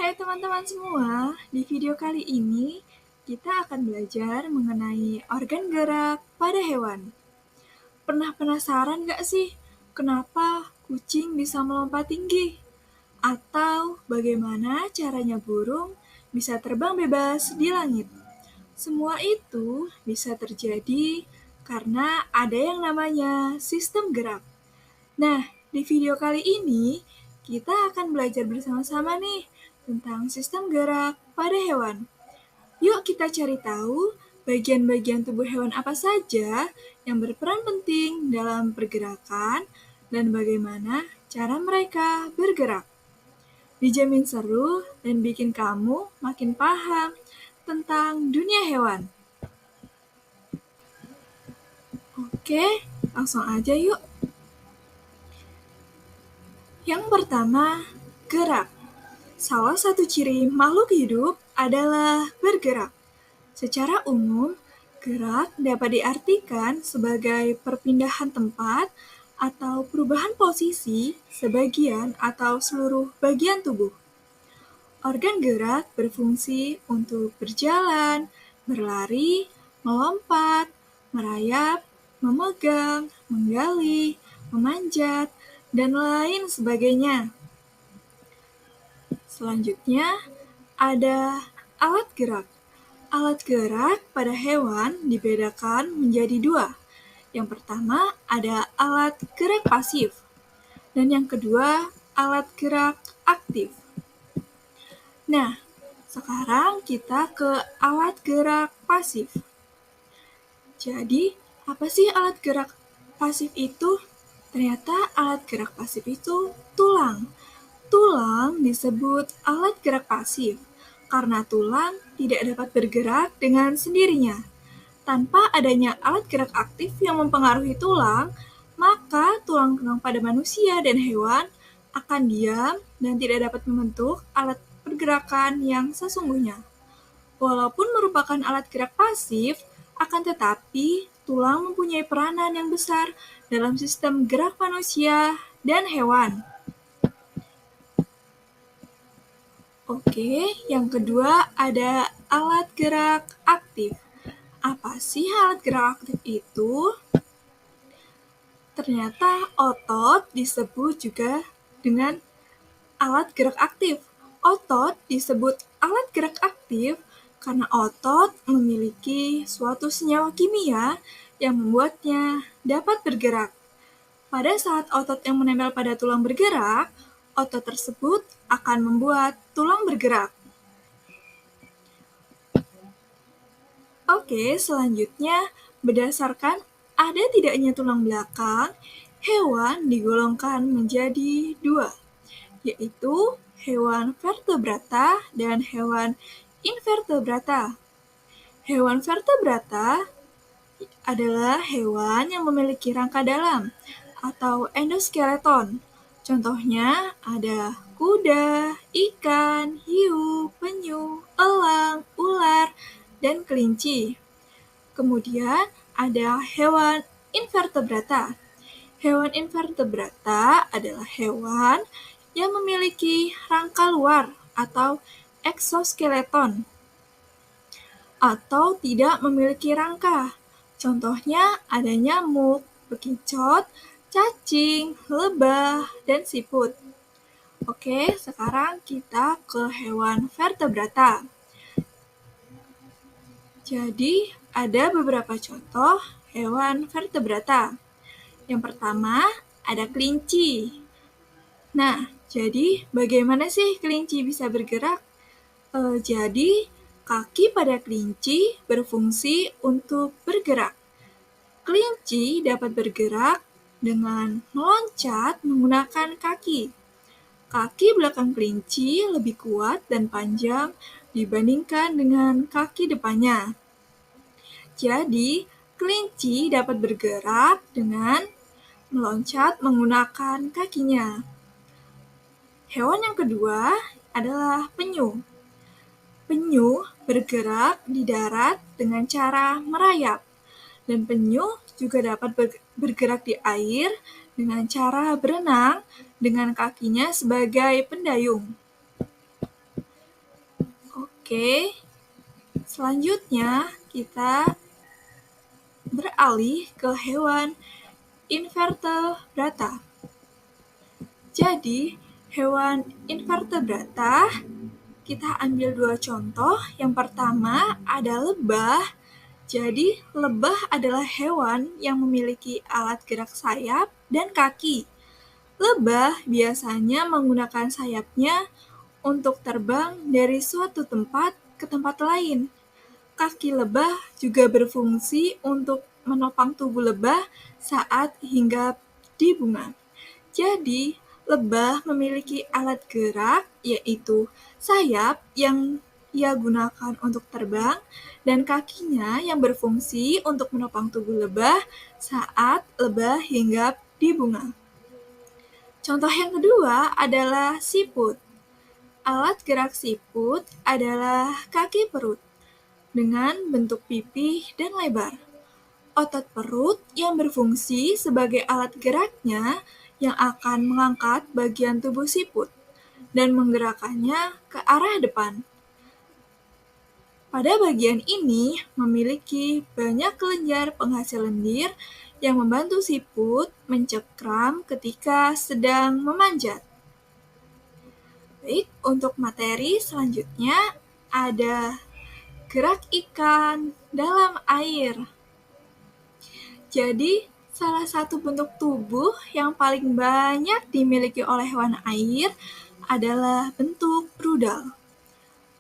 Hai teman-teman semua, di video kali ini kita akan belajar mengenai organ gerak pada hewan. Pernah penasaran gak sih kenapa kucing bisa melompat tinggi? Atau bagaimana caranya burung bisa terbang bebas di langit? Semua itu bisa terjadi karena ada yang namanya sistem gerak. Nah, di video kali ini kita akan belajar bersama-sama nih tentang sistem gerak pada hewan. Yuk kita cari tahu bagian-bagian tubuh hewan apa saja yang berperan penting dalam pergerakan dan bagaimana cara mereka bergerak. Dijamin seru dan bikin kamu makin paham tentang dunia hewan. Oke, langsung aja yuk. Yang pertama, gerak. Salah satu ciri makhluk hidup adalah bergerak. Secara umum, gerak dapat diartikan sebagai perpindahan tempat atau perubahan posisi sebagian atau seluruh bagian tubuh. Organ gerak berfungsi untuk berjalan, berlari, melompat, merayap, memegang, menggali, memanjat, dan lain sebagainya. Selanjutnya, ada alat gerak. Alat gerak pada hewan dibedakan menjadi dua. Yang pertama ada alat gerak pasif, dan yang kedua alat gerak aktif. Nah, sekarang kita ke alat gerak pasif. Jadi, apa sih alat gerak pasif itu? Ternyata alat gerak pasif itu tulang. Tulang disebut alat gerak pasif karena tulang tidak dapat bergerak dengan sendirinya. Tanpa adanya alat gerak aktif yang mempengaruhi tulang, maka tulang-tulang pada manusia dan hewan akan diam dan tidak dapat membentuk alat pergerakan yang sesungguhnya. Walaupun merupakan alat gerak pasif, akan tetapi tulang mempunyai peranan yang besar dalam sistem gerak manusia dan hewan. Oke, yang kedua ada alat gerak aktif. Apa sih alat gerak aktif itu? Ternyata otot disebut juga dengan alat gerak aktif. Otot disebut alat gerak aktif karena otot memiliki suatu senyawa kimia yang membuatnya dapat bergerak. Pada saat otot yang menempel pada tulang bergerak, otot tersebut akan membuat tulang bergerak. Oke, selanjutnya berdasarkan ada tidaknya tulang belakang, hewan digolongkan menjadi dua, yaitu hewan vertebrata dan hewan invertebrata. Hewan vertebrata adalah hewan yang memiliki rangka dalam atau endoskeleton. Contohnya ada kuda, ikan, hiu, penyu, elang, ular, dan kelinci. Kemudian ada hewan invertebrata. Hewan invertebrata adalah hewan yang memiliki rangka luar atau eksoskeleton atau tidak memiliki rangka. Contohnya ada nyamuk, bekicot, cacing, lebah, dan siput. Oke, sekarang kita ke hewan vertebrata. Jadi, ada beberapa contoh hewan vertebrata. Yang pertama, ada kelinci. Nah, jadi bagaimana sih kelinci bisa bergerak? Jadi, kaki pada kelinci berfungsi untuk bergerak. Kelinci dapat bergerak dengan meloncat menggunakan kaki. Kaki belakang kelinci lebih kuat dan panjang dibandingkan dengan kaki depannya. Jadi, kelinci dapat bergerak dengan meloncat menggunakan kakinya. Hewan yang kedua adalah penyu. Penyu bergerak di darat dengan cara merayap, dan penyu juga dapat bergerak di air dengan cara berenang dengan kakinya sebagai pendayung. Oke, selanjutnya kita beralih ke hewan invertebrata. Jadi, hewan invertebrata kita ambil dua contoh. Yang pertama ada lebah. Jadi, lebah adalah hewan yang memiliki alat gerak sayap dan kaki. Lebah biasanya menggunakan sayapnya untuk terbang dari suatu tempat ke tempat lain. Kaki lebah juga berfungsi untuk menopang tubuh lebah saat hinggap di bunga. Jadi, lebah memiliki alat gerak, yaitu sayap yang ia gunakan untuk terbang, dan kakinya yang berfungsi untuk menopang tubuh lebah saat lebah hinggap di bunga. Contoh yang kedua adalah siput. Alat gerak siput adalah kaki perut dengan bentuk pipih dan lebar. Otot perut yang berfungsi sebagai alat geraknya yang akan mengangkat bagian tubuh siput dan menggerakkannya ke arah depan. Pada bagian ini memiliki banyak kelenjar penghasil lendir yang membantu siput mencekram ketika sedang memanjat. Baik, untuk materi selanjutnya ada gerak ikan dalam air. Jadi, salah satu bentuk tubuh yang paling banyak dimiliki oleh hewan air adalah bentuk rudal.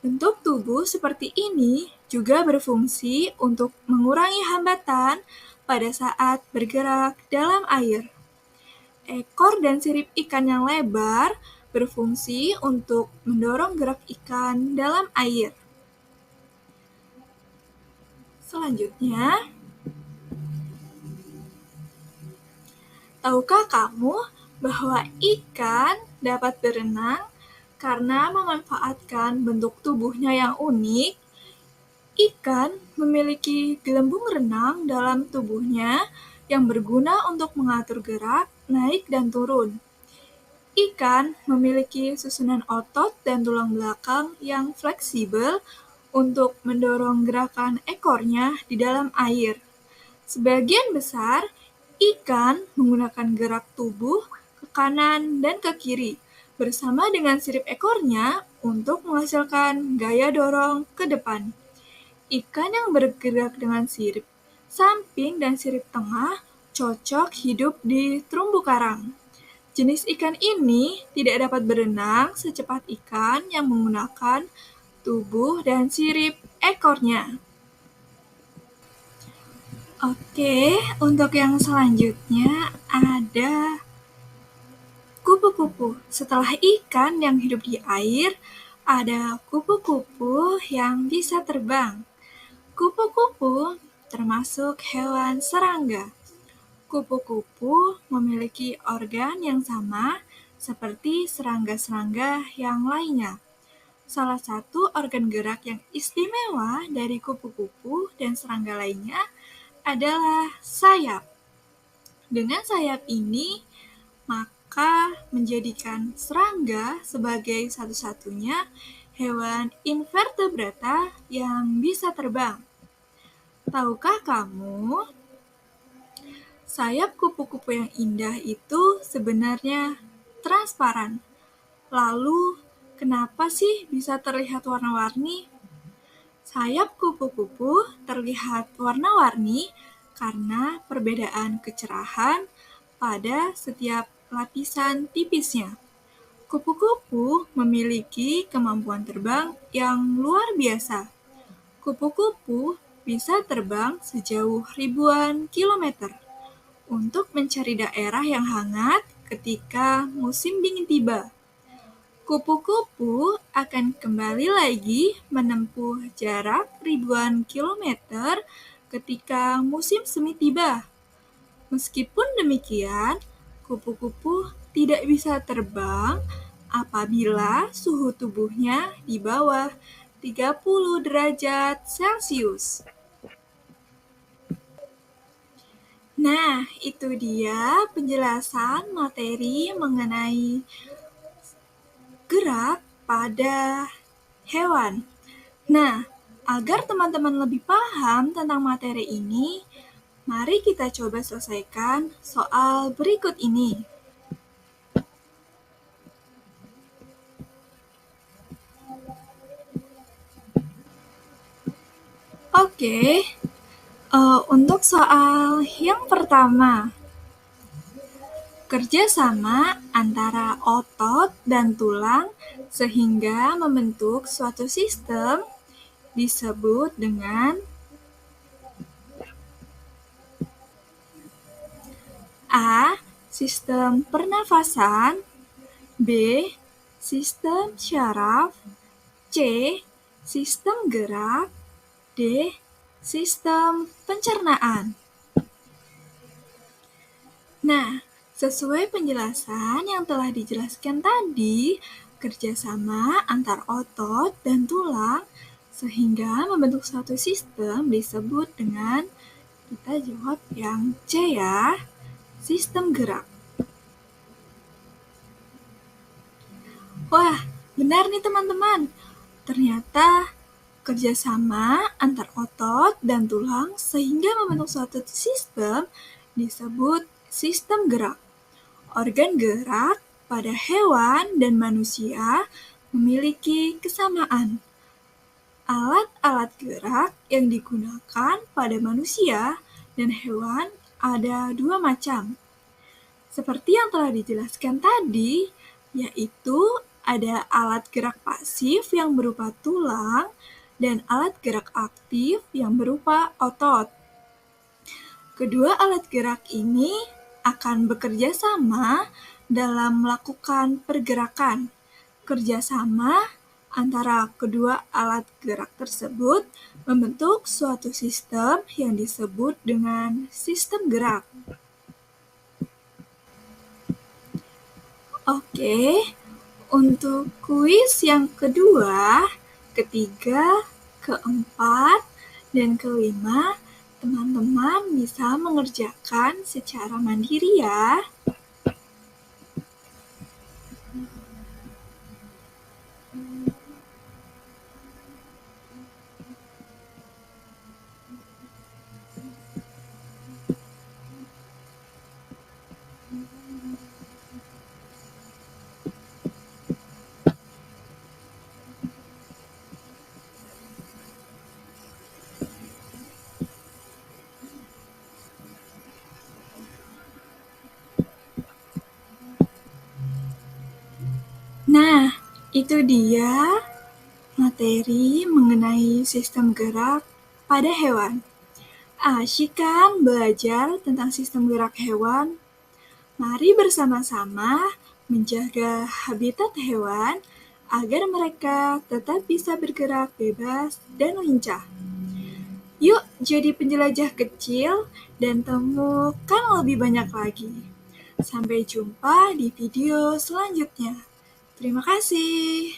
Bentuk tubuh seperti ini juga berfungsi untuk mengurangi hambatan pada saat bergerak dalam air. Ekor dan sirip ikan yang lebar berfungsi untuk mendorong gerak ikan dalam air. Selanjutnya, tahukah kamu bahwa ikan dapat berenang karena memanfaatkan bentuk tubuhnya yang unik? Ikan memiliki gelembung renang dalam tubuhnya yang berguna untuk mengatur gerak, naik dan turun. Ikan memiliki susunan otot dan tulang belakang yang fleksibel untuk mendorong gerakan ekornya di dalam air. Sebagian besar, ikan menggunakan gerak tubuh ke kanan dan ke kiri bersama dengan sirip ekornya untuk menghasilkan gaya dorong ke depan. Ikan yang bergerak dengan sirip samping dan sirip tengah cocok hidup di terumbu karang. Jenis ikan ini tidak dapat berenang secepat ikan yang menggunakan tubuh dan sirip ekornya. Oke, untuk yang selanjutnya ada kupu-kupu. Setelah ikan yang hidup di air, ada kupu-kupu yang bisa terbang. Kupu-kupu termasuk hewan serangga. Kupu-kupu memiliki organ yang sama seperti serangga-serangga yang lainnya. Salah satu organ gerak yang istimewa dari kupu-kupu dan serangga lainnya adalah sayap. Dengan sayap ini, maka menjadikan serangga sebagai satu-satunya hewan invertebrata yang bisa terbang. Tahukah kamu, sayap kupu-kupu yang indah itu sebenarnya transparan. Lalu, kenapa sih bisa terlihat warna-warni? Sayap kupu-kupu terlihat warna-warni karena perbedaan kecerahan pada setiap lapisan tipisnya. Kupu-kupu memiliki kemampuan terbang yang luar biasa. Kupu-kupu bisa terbang sejauh ribuan kilometer untuk mencari daerah yang hangat ketika musim dingin tiba. Kupu-kupu akan kembali lagi menempuh jarak ribuan kilometer ketika musim semi tiba. Meskipun demikian, kupu-kupu tidak bisa terbang apabila suhu tubuhnya di bawah 30 derajat Celcius. Nah, itu dia penjelasan materi mengenai gerak pada hewan. Nah, agar teman-teman lebih paham tentang materi ini, mari kita coba selesaikan soal berikut ini. Oke, untuk soal yang pertama, kerjasama antara otot dan tulang sehingga membentuk suatu sistem disebut dengan A. Sistem pernafasan, B. Sistem syaraf, C. Sistem gerak, D. Sistem pencernaan. Nah, sesuai penjelasan yang telah dijelaskan tadi, kerjasama antar otot dan tulang sehingga membentuk suatu sistem disebut dengan, kita jawab yang C ya, sistem gerak. Wah, benar nih teman-teman. Ternyata kerjasama antar otot dan tulang sehingga membentuk suatu sistem disebut sistem gerak. Organ gerak pada hewan dan manusia memiliki kesamaan. Alat-alat gerak yang digunakan pada manusia dan hewan ada dua macam. Seperti yang telah dijelaskan tadi, yaitu ada alat gerak pasif yang berupa tulang dan alat gerak aktif yang berupa otot. Kedua alat gerak ini akan bekerja sama dalam melakukan pergerakan. Kerjasama antara kedua alat gerak tersebut membentuk suatu sistem yang disebut dengan sistem gerak. Oke, untuk kuis yang kedua, ketiga, keempat, dan kelima, teman-teman bisa mengerjakan secara mandiri ya. Nah, itu dia materi mengenai sistem gerak pada hewan. Asyik kan belajar tentang sistem gerak hewan? Mari bersama-sama menjaga habitat hewan agar mereka tetap bisa bergerak bebas dan lincah. Yuk jadi penjelajah kecil dan temukan lebih banyak lagi. Sampai jumpa di video selanjutnya. Terima kasih.